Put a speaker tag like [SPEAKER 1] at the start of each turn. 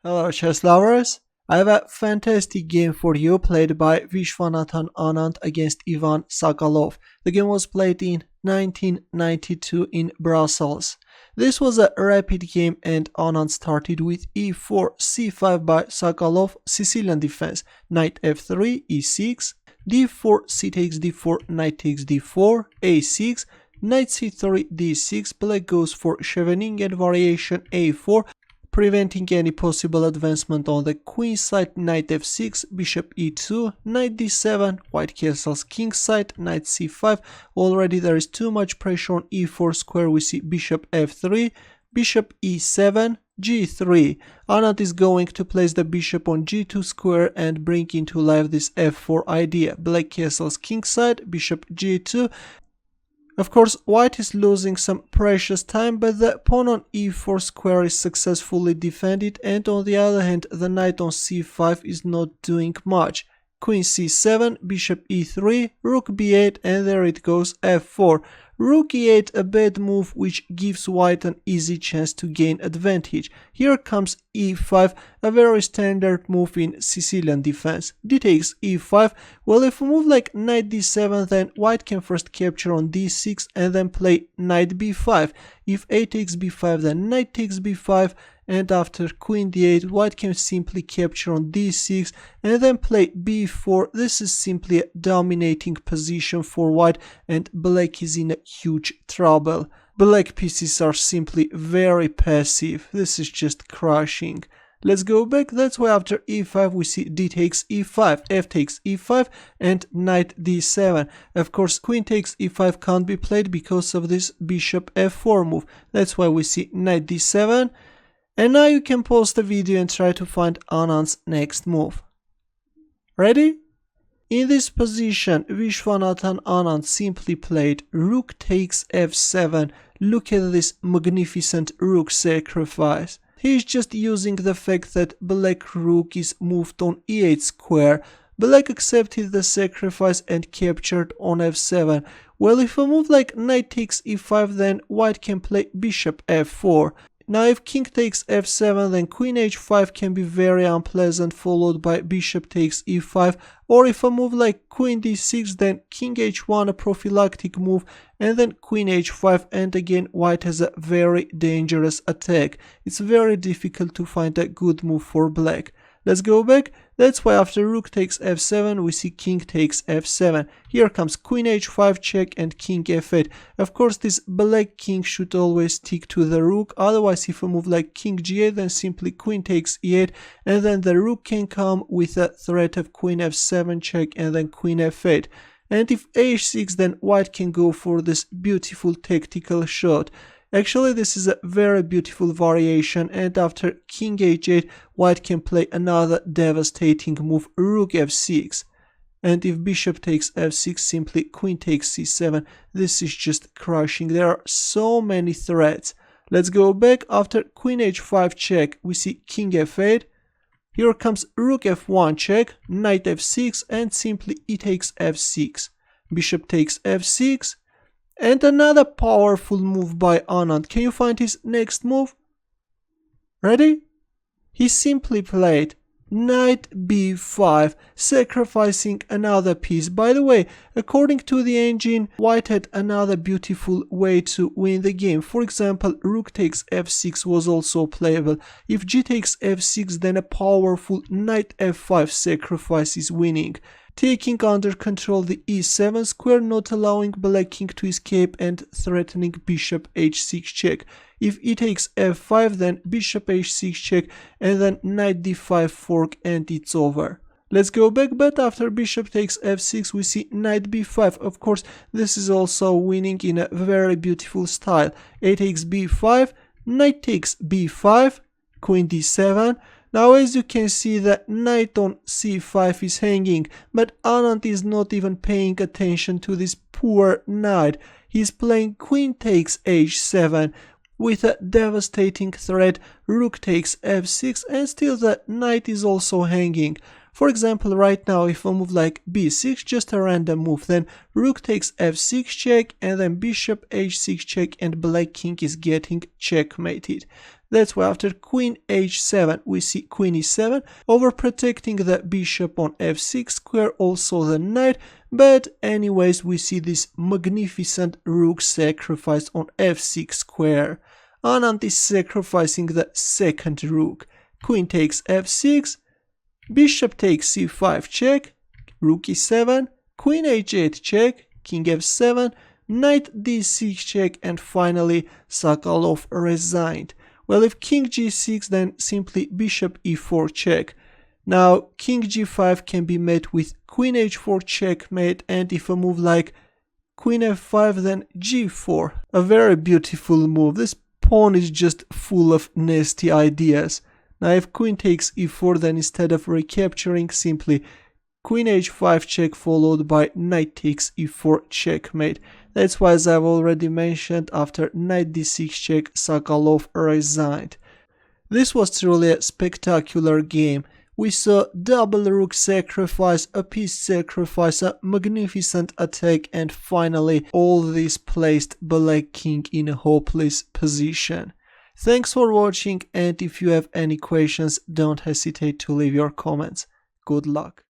[SPEAKER 1] Hello chess lovers, I have a fantastic game for you played by Viswanathan Anand against Ivan Sokolov. The game was played in 1992 in Brussels. This was a rapid game and Anand started with e4, c5 by Sokolov, Sicilian defense, knight f3, e6, d4, c takes d4, knight takes d4, a6, knight c3, d6, black goes for Scheveningen variation a4, preventing any possible advancement on the queen side, knight f6, bishop e2, knight d7, white castles king side, knight c5. Already there is too much pressure on e4 square. We see bishop f3, bishop e7, g3. Anand is going to place the bishop on g2 square and bring into life this f4 idea. Black castles king side, bishop g2. Of course, white is losing some precious time, but the pawn on e4 square is successfully defended, and on the other hand, the knight on c5 is not doing much. Queen c7, bishop e3, rook b8, and there it goes, f4. Rook e8, a bad move which gives white an easy chance to gain advantage. Here comes e5, a very standard move in Sicilian defense. D takes e5. Well, if we move like knight d7, then white can first capture on d6 and then play knight b5. If a takes b5, then knight takes b5, and after queen d8, white can simply capture on d6 and then play b4. This is simply a dominating position for white, and black is in a huge trouble. Black pieces are simply very passive. This is just crushing. Let's go back. That's why after e5 we see d takes e5, f takes e5, and knight d7. Of course, queen takes e5 can't be played because of this bishop f4 move. That's why we see knight d7. And now you can pause the video and try to find Anand's next move. Ready? In this position, Viswanathan Anand simply played rook takes f7. Look at this magnificent rook sacrifice. He is just using the fact that black rook is moved on e8 square. Black accepted the sacrifice and captured on f7. Well, if a move like knight takes e5, then white can play bishop f4. Now if king takes f7, then queen h5 can be very unpleasant, followed by bishop takes e5, or if a move like queen d6, then king h1, a prophylactic move, and then queen h5, and again white has a very dangerous attack. It's very difficult to find a good move for black. Let's go back. That's why after rook takes f7, we see king takes f7. Here comes queen h5 check and king f8. Of course, this black king should always stick to the rook. Otherwise, if a move like king g8, then simply queen takes e8, and then the rook can come with a threat of queen f7 check and then queen f8. And if h6, then white can go for this beautiful tactical shot. Actually, this is a very beautiful variation, and after king h8, white can play another devastating move, rook f6. And if bishop takes f6, simply queen takes c7. This is just crushing. There are so many threats. Let's go back. After queen h5 check, we see king f8. Here comes rook f1 check, knight f6, and simply e takes f6. Bishop takes f6. And another powerful move by Anand. Can you find his next move? Ready? He simply played knight b5, sacrificing another piece. By the way, according to the engine, white had another beautiful way to win the game. For example, rook takes f6 was also playable. If g takes f6, then a powerful knight f5 sacrifice is winning, taking under control the e7 square, not allowing black king to escape and threatening bishop h6 check. If e takes f5, then bishop h6 check, and then knight d5 fork, and it's over. Let's go back, but after bishop takes f6, we see knight b5. Of course, this is also winning in a very beautiful style. A takes b5, knight takes b5, queen d7. Now, as you can see, the knight on c5 is hanging, but Anand is not even paying attention to this poor knight. He's playing queen takes h7 with a devastating threat, rook takes f6, and still the knight is also hanging. For example, right now, if I move like b6, just a random move, then rook takes f6 check, and then bishop h6 check, and black king is getting checkmated. That's why after queen h7 we see queen e7, overprotecting the bishop on f6 square, also the knight, but anyways we see this magnificent rook sacrifice on f6 square. Anand is sacrificing the second rook. Queen takes f6, bishop takes c5 check, rook e7, queen h8 check, king f7, knight d6 check, and finally Sokolov resigned. Well, if king g6, then simply bishop e4 check. Now king g5 can be met with queen h4 checkmate, and if a move like queen f5 then g4. A very beautiful move. This pawn is just full of nasty ideas. Now if queen takes e4, then instead of recapturing, simply queen h5 check followed by knight takes e4 checkmate. That's why, as I've already mentioned, after knight d6 check, Sokolov resigned. This was truly a spectacular game. We saw double rook sacrifice, a piece sacrifice, a magnificent attack, and finally all this placed black king in a hopeless position. Thanks for watching, and if you have any questions, don't hesitate to leave your comments. Good luck.